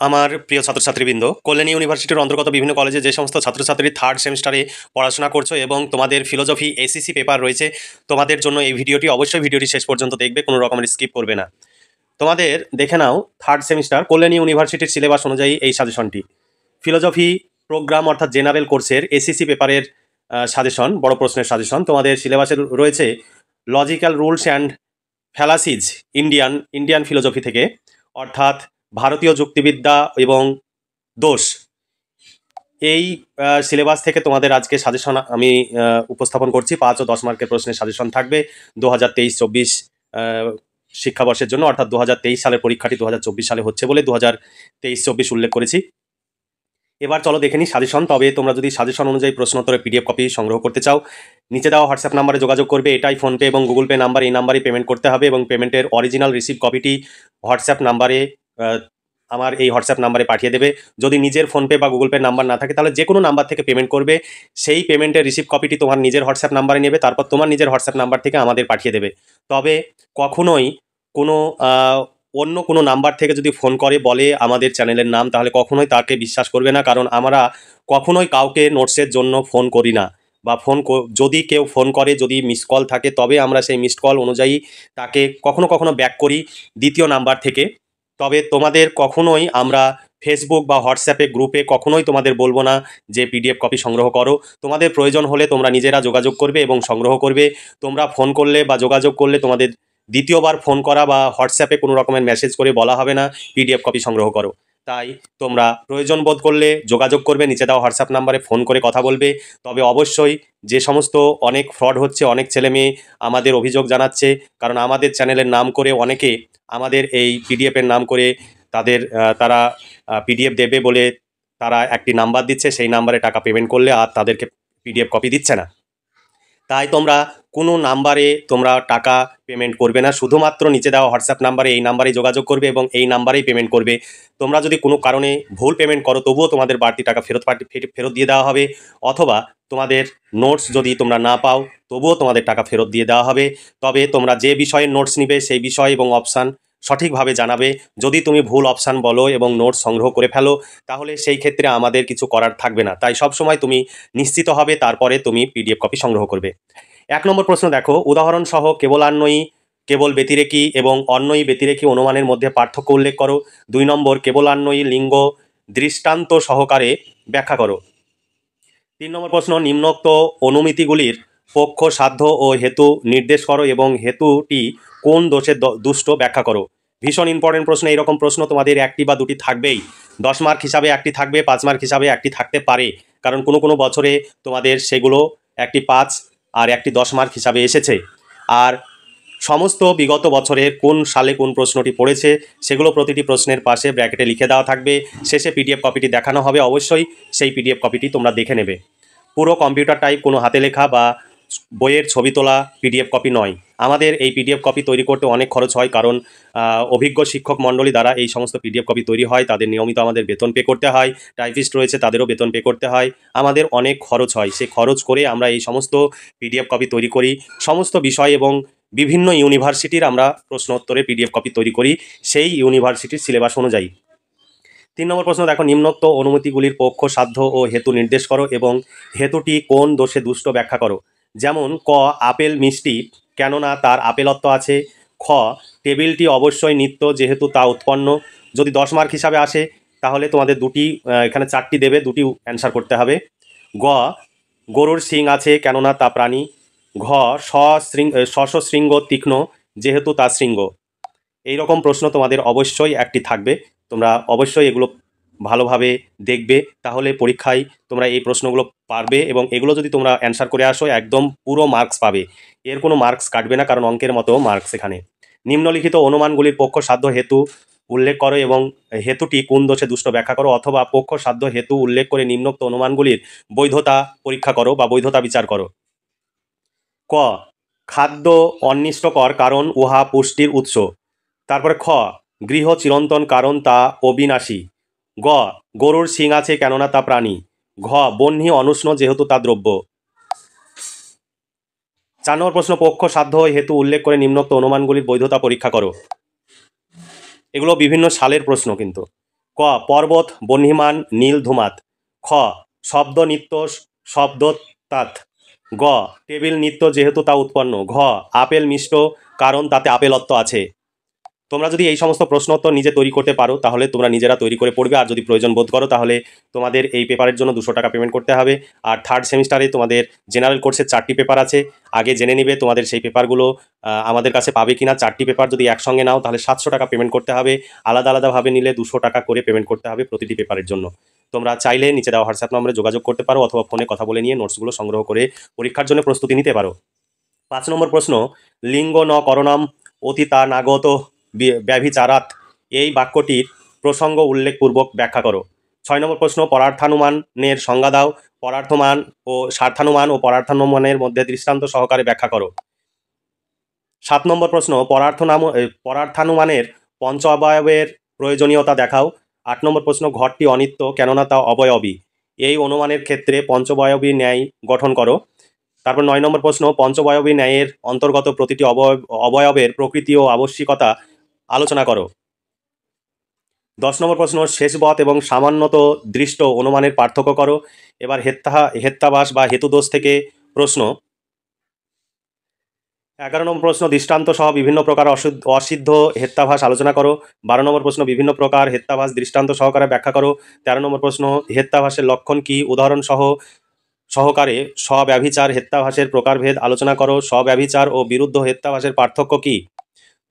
আমার প্রিয় ছাত্রছাত্রীবৃন্দ, কল্যাণী ইউনিভার্সিটির অন্তর্গত বিভিন্ন কলেজে যে সমস্ত ছাত্রছাত্রী থার্ড সেমিস্টারে পড়াশোনা করছো এবং তোমাদের ফিলোজফি এসিসি পেপার রয়েছে, তোমাদের জন্য এই ভিডিওটি অবশ্যই ভিডিওটি শেষ পর্যন্ত দেখবে, কোনো রকমের স্কিপ করবে না। তোমাদের দেখে নাও থার্ড সেমিস্টার কল্যাণী ইউনিভার্সিটির সিলেবাস অনুযায়ী এই সাজেশনটি। ফিলোজফি প্রোগ্রাম অর্থাৎ জেনারেল কোর্সের এসিসি পেপারের সাজেশন, বড় প্রশ্নের সাজেশন। তোমাদের সিলেবাসে রয়েছে logical rules and fallacies Indian philosophy থেকে, অর্থাৎ ভারতীয় যুক্তিবিদ্যা এবং দোষ। এই সিলেবাস থেকে তোমাদের আজকে সাজেশন আমি উপস্থাপন করছি। 5 ও 10 মার্কের প্রশ্নের সাজেশন থাকবে 2023-24 শিক্ষাবর্ষের জন্য, অর্থাৎ 2023 সালের পরীক্ষাটি 2024 সালে হচ্ছে বলে 2023-24 উল্লেখ করেছি। এবার চলো দেখে নিই সাজেশন। তবে তোমরা যদি সাজেশন অনুযায়ী প্রশ্নোত্তরের পিডিএফ কপি সংগ্রহ করতে চাও, নিচে দেওয়া হোয়াটসঅ্যাপ নাম্বারে যোগাযোগ করবে। এটাই ফোনপে এবং গুগল পে নাম্বার, এই নাম্বারেই পেমেন্ট করতে হবে এবং পেমেন্টের অরিজিনাল রিসিভ কপিটি হোয়াটসঅ্যাপ নাম্বারে আমার এই হোয়াটসঅ্যাপ নাম্বারে পাঠিয়ে দেবে। যদি নিজের ফোনপে বা গুগল পে নাম্বার না থাকে তাহলে যে কোনো নাম্বার থেকে পেমেন্ট করবে। সেই পেমেন্টের রিসিভ কপিটি তোমার নিজের হোয়াটসঅ্যাপ নাম্বারে নেবে, তারপর তোমার নিজের হোয়াটসঅ্যাপ নাম্বার থেকে আমাদের পাঠিয়ে দেবে। তবে কখনোই কোনো অন্য কোনো নাম্বার থেকে যদি ফোন করে বলে আমাদের চ্যানেলের নাম, তাহলে কখনোই তাকে বিশ্বাস করবে না, কারণ আমরা কখনোই কাউকে নোটসের জন্য ফোন করি না। বা যদি কেউ ফোন করে, যদি মিসড কল থাকে, তবে আমরা সেই মিসড কল অনুযায়ী তাকে কখনো কখনো ব্যাক করি দ্বিতীয় নাম্বার থেকে। তবে তোমাদের কখনোই আমরা ফেসবুক বা হোয়াটসঅ্যাপে গ্রুপে কখনোই তোমাদের বলবো না যে পিডিএফ কপি সংগ্রহ করো। তোমাদের প্রয়োজন হলে তোমরা নিজেরা যোগাযোগ করবে এবং সংগ্রহ করবে। তোমরা ফোন করলে বা যোগাযোগ করলে তোমাদের দ্বিতীয়বার ফোন করা বা হোয়াটসঅ্যাপে কোনো রকমের মেসেজ করে বলা হবে না পিডিএফ কপি সংগ্রহ করো। তাই তোমরা প্রয়োজন বোধ করলে যোগাযোগ করবে, নিচে দেওয়া হোয়াটসঅ্যাপ নাম্বারে ফোন করে কথা বলবে। তবে অবশ্যই যে সমস্ত অনেক ফ্রড হচ্ছে, অনেক ছেলে মেয়ে আমাদের অভিযোগ জানাচ্ছে, কারণ আমাদের চ্যানেলের নাম করে অনেকে আমাদের এই পিডিএফের নাম করে তারা পিডিএফ দেবে বলে তারা একটি নাম্বার দিচ্ছে, সেই নাম্বারে টাকা পেমেন্ট করলে আর তাদেরকে পিডিএফ কপি দিচ্ছে না। তাই তোমরা কোনো নাম্বারে তোমরা টাকা পেমেন্ট করবে না, শুধুমাত্র নিচে দেওয়া হোয়াটসঅ্যাপ নাম্বারে, এই নাম্বারেই যোগাযোগ করবে এবং এই নাম্বারেই পেমেন্ট করবে। তোমরা যদি কোনো কারণে ভুল পেমেন্ট করো তবুও তোমাদের বাড়তি টাকা ফেরত দিয়ে দেওয়া হবে, অথবা তোমাদের নোটস যদি তোমরা না পাও তবুও তোমাদের টাকা ফেরত দিয়ে দেওয়া হবে। তবে তোমরা যে বিষয়ের নোটস নিবে সেই বিষয় এবং অপশান সঠিকভাবে জানাবে। যদি তুমি ভুল অপশান বলো এবং নোটস সংগ্রহ করে ফেলো তাহলে সেই ক্ষেত্রে আমাদের কিছু করার থাকবে না। তাই সবসময় তুমি নিশ্চিত হবে, তারপরে তুমি পিডিএফ কপি সংগ্রহ করবে। 1 নম্বর প্রশ্ন দেখো, উদাহরণ সহ কেবলান্বয়ী, কেবল ব্যতিরেকী এবং অন্বয়ী ব্যতিরেকী অনুমানের মধ্যে পার্থক্য উল্লেখ করো। 2 নম্বর, কেবলান্বয়ী লিঙ্গ দৃষ্টান্ত সহকারে ব্যাখ্যা করো। 3 নম্বর প্রশ্ন, নিম্নোক্ত অনুমিতিগুলির পক্ষ, সাধ্য ও হেতু নির্দেশ করো এবং হেতুটি কোন দোষে দুষ্ট ব্যাখ্যা করো। ভীষণ ইম্পর্টেন্ট প্রশ্ন। এইরকম প্রশ্ন তোমাদের 1টি বা 2টি থাকবেই। 10 মার্ক হিসাবে 1টি থাকবে, 5 মার্ক হিসাবে 1টি থাকতে পারে, কারণ কোনো কোনো বছরে তোমাদের সেগুলো 1টি 5 আর 1টি 10 মার্ক হিসাবে এসেছে। আর সমস্ত বিগত বছরের কোন সালে কোন প্রশ্নটি পড়েছে সেগুলো প্রতিটি প্রশ্নের পাশে ব্র্যাকেটে লিখে দেওয়া থাকবে। শেষে পিডিএফ কপিটি দেখানো হবে, অবশ্যই সেই পিডিএফ কপিটি তোমরা দেখে নেবে। পুরো কম্পিউটার টাইপ, কোনো হাতে লেখা বা বইয়ের ছবি তোলা পিডিএফ কপি নয়। আমাদের এই পিডিএফ কপি তৈরি করতে অনেক খরচ হয়, কারণ অভিজ্ঞ শিক্ষক মণ্ডলী দ্বারা এই সমস্ত পিডিএফ কপি তৈরি হয়। তাদের নিয়মিত আমাদের বেতন পে করতে হয়, টাইপিস্ট রয়েছে তাদেরও বেতন পে করতে হয়, আমাদের অনেক খরচ হয়। সেই খরচ করে আমরা এই সমস্ত পিডিএফ কপি তৈরি করি। সমস্ত বিষয় এবং বিভিন্ন ইউনিভার্সিটির আমরা প্রশ্ন উত্তরের পিডিএফ কপি তৈরি করি সেই ইউনিভার্সিটির সিলেবাস অনুযায়ী। 3 নম্বর প্রশ্ন দেখো, নিম্নোক্ত অনুমতিগুলির পক্ষ, সাধ্য ও হেতু নির্দেশ করো এবং হেতুটি কোন দোষে দুষ্ট ব্যাখ্যা করো। যেমন ক, আপেল মিষ্টি কেননা তার আপেলত্ব আছে। খ, টেবিলটি অবশ্যই নিত্য যেহেতু তা উৎপন্ন। যদি 10 মার্ক হিসাবে আসে তাহলে তোমাদের এখানে 4টি দেবে, 2টি অ্যান্সার করতে হবে। গ, গরুর শিং আছে কেননা তা প্রাণী। ঘ, সশৃঙ্গ তীক্ষ্ণ যেহেতু তা শৃঙ্গ। এইরকম প্রশ্ন তোমাদের অবশ্যই 1টি থাকবে। তোমরা অবশ্যই এগুলো ভালোভাবে দেখবে, তাহলে পরীক্ষায় তোমরা এই প্রশ্নগুলো পারবে এবং এগুলো যদি তোমরা অ্যান্সার করে আসো একদম পুরো মার্কস পাবে, এর কোনো মার্কস কাটবে না, কারণ অঙ্কের মতো মার্কস এখানে। নিম্নলিখিত অনুমানগুলির পক্ষ, সাধ্য, হেতু উল্লেখ করো এবং হেতুটি কোন দোষে দুষ্ট ব্যাখ্যা করো, অথবা পক্ষ, সাধ্য, হেতু উল্লেখ করে নিম্নোক্ত অনুমানগুলির বৈধতা পরীক্ষা করো বা বৈধতা বিচার করো। ক, খাদ্য অনিষ্টকর কারণ উহা পুষ্টির উৎস। তারপরে খ, গৃহ চিরন্তন কারণ তা অবিনাশী। গ, গরুর শিং আছে কেননা তা প্রাণী। ঘ, বহ্নি অনুষ্ণ যেহেতু তা দ্রব্য। 4 নম্বর প্রশ্ন, পক্ষ, সাধ্য ও হেতু উল্লেখ করে নিম্নোক্ত অনুমানগুলির বৈধতা পরীক্ষা করো। এগুলো বিভিন্ন সালের প্রশ্ন কিন্তু। ক, ক পর্বত বহ্নিমান নীল ধুমাত, খ শব্দ নিত্য শব্দতাৎ, গ টেবিল নিত্য যেহেতু তা উৎপন্ন, ঘ আপেল মিষ্ট কারণ তাতে আপেলত্ব আছে। তোমরা যদি এই সমস্ত প্রশ্ন উত্তর নিজে তৈরি করতে পারো তাহলে তোমরা নিজেরা তৈরি করে পড়বে, আর যদি প্রয়োজন বোধ করো তাহলে তোমাদের এই পেপারের জন্য 200 টাকা পেমেন্ট করতে হবে। আর থার্ড সেমিস্টারে তোমাদের জেনারেল কোর্সের 4টি পেপার আছে, আগে জেনে নিবে তোমাদের সেই পেপারগুলো আমাদের কাছে পাবে কিনা। 4টি পেপার যদি একসঙ্গে নাও তাহলে 700 টাকা পেমেন্ট করতে হবে, আলাদা আলাদাভাবে নিলে 200 টাকা করে পেমেন্ট করতে হবে প্রতিটি পেপারের জন্য। তোমরা চাইলে নিচে দেওয়া হোয়াটসঅ্যাপ নম্বরে যোগাযোগ করতে পারো অথবা ফোনে কথা বলে নিয়ে নোটসগুলো সংগ্রহ করে পরীক্ষার জন্য প্রস্তুতি নিতে পারো। 5 নম্বর প্রশ্ন, লিঙ্গ ন করণম অতিতা নাগত ব্যভিচারাত, এই বাক্যটির প্রসঙ্গ উল্লেখপূর্বক ব্যাখ্যা করো। 6 নম্বর প্রশ্ন, পরার্থানুমানের সংজ্ঞা দাও, পরার্থমান ও স্বার্থানুমান ও পরার্থানুমানের মধ্যে দৃষ্টান্ত সহকারে ব্যাখ্যা করো। 7 নম্বর প্রশ্ন, পরার্থানুমানের পঞ্চ অবয়বের প্রয়োজনীয়তা দেখাও। 8 নম্বর প্রশ্ন, ঘরটি অনিত্য কেননা তা অবয়বী, এই অনুমানের ক্ষেত্রে পঞ্চবয়বী ন্যায় গঠন করো। তারপর 9 নম্বর প্রশ্ন, পঞ্চবয়বী ন্যায়ের অন্তর্গত প্রতিটি অবয়বের প্রকৃতি ও আবশ্যিকতা আলোচনা করো। 10 নম্বর প্রশ্ন, শেষবৎ এবং সামান্যত দৃষ্ট অনুমানের পার্থক্য করো। এবার হেত্যাভাস বা হেতুদোষ থেকে প্রশ্ন। 11 নম্বর প্রশ্ন, দৃষ্টান্ত সহ বিভিন্ন প্রকার অসিদ্ধ হেত্যাভাস আলোচনা করো। 12 নম্বর প্রশ্ন, বিভিন্ন প্রকার হেত্যাভাস দৃষ্টান্ত সহকারে ব্যাখ্যা করো। 13 নম্বর প্রশ্ন, হেত্যাভাসের লক্ষণ কি, উদাহরণ সহকারে স্বব্যভিচার হেত্যাভাসের প্রকারভেদ আলোচনা করো। স্বব্যভিচার ও বিরুদ্ধ হেত্যাভাসের পার্থক্য কি।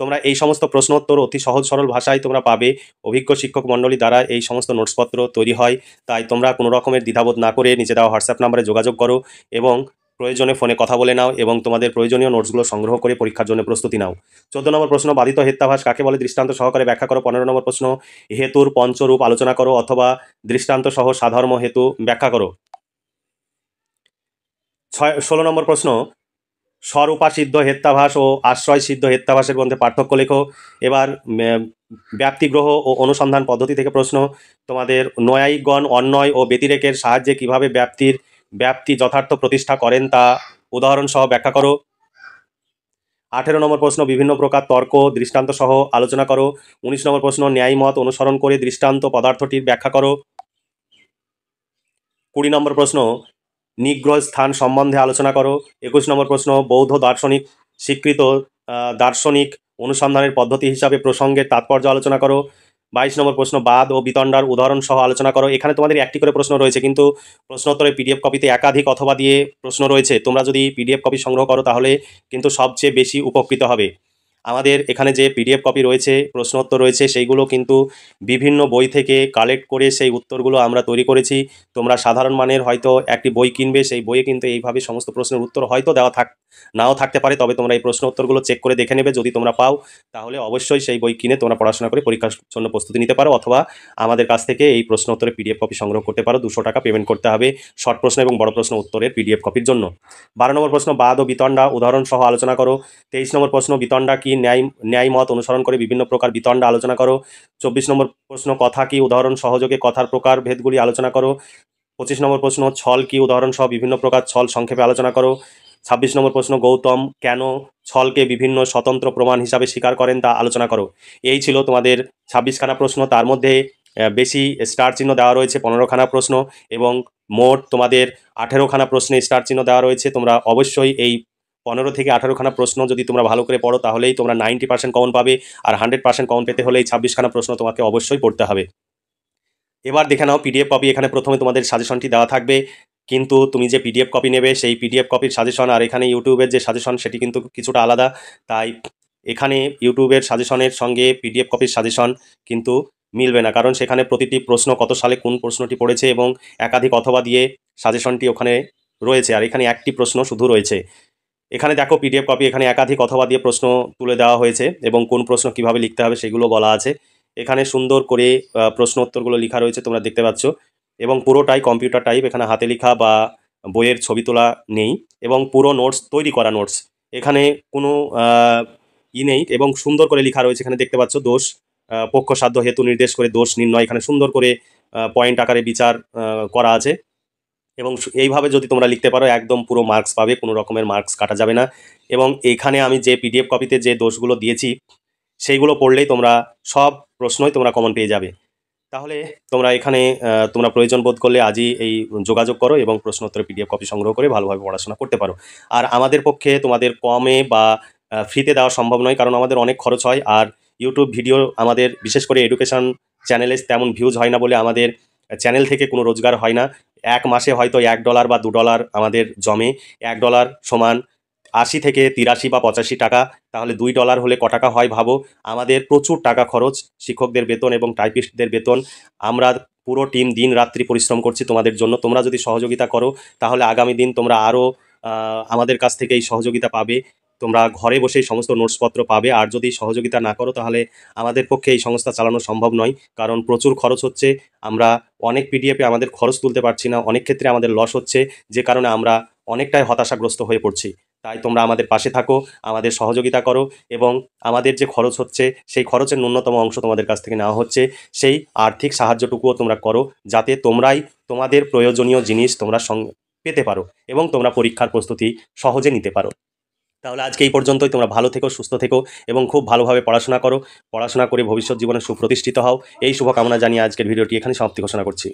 তোমরা এই সমস্ত প্রশ্ন উত্তর অতি সহজ সরল ভাষায় তোমরা পাবে। অভিজ্ঞ শিক্ষক মণ্ডলী দ্বারা এই সমস্ত নোটসপত্র তৈরি হয়, তাই তোমরা কোনো রকমের দ্বিধাবোধ না করে নিচে দেওয়া হোয়াটসঅ্যাপ নাম্বারে যোগাযোগ করো এবং প্রয়োজনে ফোনে কথা বলে নাও এবং তোমাদের প্রয়োজনীয় নোটসগুলো সংগ্রহ করে পরীক্ষার জন্য প্রস্তুতি নাও। 14 নম্বর প্রশ্ন, বাধিত হেত্যাভাস কাকে বলে দৃষ্টান্ত সহকারে ব্যাখ্যা করো। 15 নম্বর প্রশ্ন, হেতুর পঞ্চরূপ আলোচনা করো অথবা দৃষ্টান্ত সহ সাধর্ম হেতু ব্যাখ্যা করো। 16 নম্বর প্রশ্ন, স্বরূপা সিদ্ধ হেত্যাভাস ও আশ্রয় সিদ্ধ হেত্যাভাসের মধ্যে পার্থক্য লেখো। এবার ব্যাপ্তিগ্রহ ও অনুসন্ধান পদ্ধতি থেকে প্রশ্ন, তোমাদের নয়ায়িকগণ অন্বয় ও ব্যতিরেকের সাহায্যে কিভাবে ব্যাপ্তি যথার্থ প্রতিষ্ঠা করেন তা উদাহরণ সহ ব্যাখ্যা করো। 18 নম্বর প্রশ্ন, বিভিন্ন প্রকার তর্ক দৃষ্টান্ত সহ আলোচনা করো। 19 নম্বর প্রশ্ন, ন্যায়মত অনুসরণ করে দৃষ্টান্ত পদার্থটির ব্যাখ্যা করো। 20 নম্বর প্রশ্ন, নিগ্রহ স্থান সম্বন্ধে আলোচনা করো। 21 নম্বর প্রশ্ন, বৌদ্ধ দার্শনিক স্বীকৃত দার্শনিক অনুসন্ধানের পদ্ধতি হিসাবে প্রসঙ্গের তাৎপর্য আলোচনা করো। 22 নম্বর প্রশ্ন, বাদ ও বিতণ্ডার উদাহরণ সহ আলোচনা করো। এখানে তোমাদের একটি করে প্রশ্ন রয়েছে, কিন্তু প্রশ্নোত্তরে পিডিএফ কপিতে একাধিক অথবা দিয়ে প্রশ্ন রয়েছে। তোমরা যদি পিডিএফ কপি সংগ্রহ করো তাহলে কিন্তু সবচেয়ে বেশি উপকৃত হবে। আমাদের এখানে যে পিডিএফ কপি রয়েছে, প্রশ্নোত্তর রয়েছে, সেইগুলো কিন্তু বিভিন্ন বই থেকে কালেক্ট করে সেই উত্তরগুলো আমরা তৈরি করেছি। তোমরা সাধারণ মানের হয়তো একটি বই কিনবে, সেই বইয়ে কিন্তু এইভাবে সমস্ত প্রশ্নের উত্তর হয়তো দেওয়া নাও থাকতে পারে, তবে তোমরা এই প্রশ্ন উত্তরগুলো চেক করে দেখে নেবে। যদি তোমরা পাও তাহলে অবশ্যই সেই বই কিনে তোমরা পড়াশোনা করে পরীক্ষার জন্য প্রস্তুতি নিতে পারো, অথবা আমাদের কাছ থেকে এই প্রশ্ন উত্তরের পিডিএফ কপি সংগ্রহ করতে পারো। 200 টাকা পেমেন্ট করতে হবে শর্ট প্রশ্ন এবং বড় প্রশ্ন উত্তরের পিডিএফ কপির জন্য। 12 নম্বর প্রশ্ন, বাদ ও বিতণ্ডা উদাহরণ সহ আলোচনা করো। 23 নম্বর প্রশ্ন, বিতণ্ডা কি, ন্যায়মত অনুসরণ করে বিভিন্ন প্রকার বিতণ্ডা আলোচনা করো। 24 নম্বর প্রশ্ন, কথা কি, উদাহরণ সহযোগে কথার প্রকার ভেদগুলি আলোচনা করো। 25 নম্বর প্রশ্ন, ছল কি, উদাহরণ সহ বিভিন্ন প্রকার ছল সংক্ষেপে আলোচনা করো। 26 নম্বর প্রশ্ন, গৌতম কেন ছলকে বিভিন্ন স্বতন্ত্র প্রমাণ হিসাবে স্বীকার করেন তা আলোচনা করো। এই ছিল তোমাদের 26খানা প্রশ্ন। তার মধ্যে বেশি স্টার চিহ্ন দেওয়া রয়েছে 15খানা প্রশ্ন এবং মোট তোমাদের 18খানা প্রশ্নে স্টার চিহ্ন দেওয়া রয়েছে। তোমরা অবশ্যই এই 15 থেকে 18খানা প্রশ্ন যদি তোমরা ভালো করে পড়ো তাহলেই তোমরা 90% কমন পাবে, আর 100% কমন পেতে হলে এই 26খানা প্রশ্ন তোমাকে অবশ্যই পড়তে হবে। এবার দেখে নাও পিডিএফ কপি। এখানে প্রথমে তোমাদের সাজেশনটি দেওয়া থাকবে, কিন্তু তুমি যে পিডিএফ কপি নেবে সেই পিডিএফ কপির সাজেশন আর এখানে ইউটিউবের যে সাজেশন সেটি কিন্তু কিছুটা আলাদা। তাই এখানে ইউটিউবের সাজেশনের সঙ্গে পিডিএফ কপির সাজেশন কিন্তু মিলবে না, কারণ সেখানে প্রতিটি প্রশ্ন কত সালে কোন প্রশ্নটি পড়েছে এবং একাধিক অথবা দিয়ে সাজেশনটি ওখানে রয়েছে, আর এখানে একটি প্রশ্ন শুধু রয়েছে। এখানে দেখো পিডিএফ কপি, এখানে একাধিক অথবা দিয়ে প্রশ্ন তুলে দেওয়া হয়েছে এবং কোন প্রশ্ন কিভাবে লিখতে হবে সেগুলো বলা আছে। এখানে সুন্দর করে প্রশ্ন উত্তরগুলো লেখা রয়েছে, তোমরা দেখতে পাচ্ছ, এবং পুরোটাই কম্পিউটার টাইপ। এখানে হাতে লেখা বা বইয়ের ছবি তোলা নেই এবং পুরো নোটস তৈরি করা নোটস, এখানে কোনো নেই এবং সুন্দর করে লেখা রয়েছে। এখানে দেখতে পাচ্ছ দোষ পক্ষসাধ্য হেতু নির্দেশ করে দোষ নির্ণয়, এখানে সুন্দর করে পয়েন্ট আকারে বিচার করা আছে এবং এইভাবে যদি তোমরা লিখতে পারো একদম পুরো মার্কস পাবে, কোনো রকমের মার্কস কাটা যাবে না। এবং এখানে আমি যে পিডিএফ কপিতে যে দোষগুলো দিয়েছি সেইগুলো পড়লেই তোমরা সব প্রশ্নই তোমরা কমন পেয়ে যাবে। তাহলে তোমরা এখানে তোমরা প্রয়োজন বোধ করলে আজই এই যোগাযোগ করো এবং প্রশ্নোত্তর পিডিএফ কপি সংগ্রহ করে ভালোভাবে পড়াশোনা করতে পারো। আর আমাদের পক্ষে তোমাদের কমে বা ফ্রিতে দেওয়া সম্ভব নয়, কারণ আমাদের অনেক খরচ হয়। আর ইউটিউব ভিডিও আমাদের বিশেষ করে এডুকেশন চ্যানেলে তেমন ভিউজ হয় না বলে আমাদের চ্যানেল থেকে কোনো রোজগার হয় না। এক মাসে হয়তো $1 বা $2 আমাদের জমে। $1 সমান 80 থেকে 83 বা 85 টাকা। তাহলে $2 হলে ক টাকা হয় ভাবো। আমাদের প্রচুর টাকা খরচ, শিক্ষকদের বেতন এবং টাইপিস্টদের বেতন। আমরা পুরো টিম দিন রাত্রি পরিশ্রম করছি তোমাদের জন্য। তোমরা যদি সহযোগিতা করো তাহলে আগামী দিন তোমরা আরও আমাদের কাছ থেকে এই সহযোগিতা পাবে। তোমরা ঘরে বসেই সমস্ত নোটসপত্র পাবে। আর যদি সহযোগিতা না করো তাহলে আমাদের পক্ষে এই সংস্থা চালানো সম্ভব নয়, কারণ প্রচুর খরচ হচ্ছে। আমরা অনেক পিডিএফে আমাদের খরচ তুলতে পারছি না, অনেক ক্ষেত্রে আমাদের লস হচ্ছে, যে কারণে আমরা অনেকটাই হতাশাগ্রস্ত হয়ে পড়ছি। তাই তোমরা আমাদের পাশে থাকো, আমাদের সহযোগিতা করো এবং আমাদের যে খরচ হচ্ছে সেই খরচের ন্যূনতম অংশ তোমাদের কাছ থেকে নেওয়া হচ্ছে। সেই আর্থিক সাহায্যটুকুও তোমরা করো, যাতে তোমরাই তোমাদের প্রয়োজনীয় জিনিস তোমরা পেতে পারো এবং তোমরা পরীক্ষার প্রস্তুতি সহজে নিতে পারো। তাহলে আজকে এই পর্যন্তই। তোমরা ভালো থেকো, সুস্থ থেকো এবং খুব ভালোভাবে পড়াশোনা করো। পড়াশোনা করে ভবিষ্যৎ জীবনে সুপ্রতিষ্ঠিত হও। এই শুভকামনা জানিয়ে আজকের ভিডিওটি এখানে সমাপ্তি ঘোষণা করছি।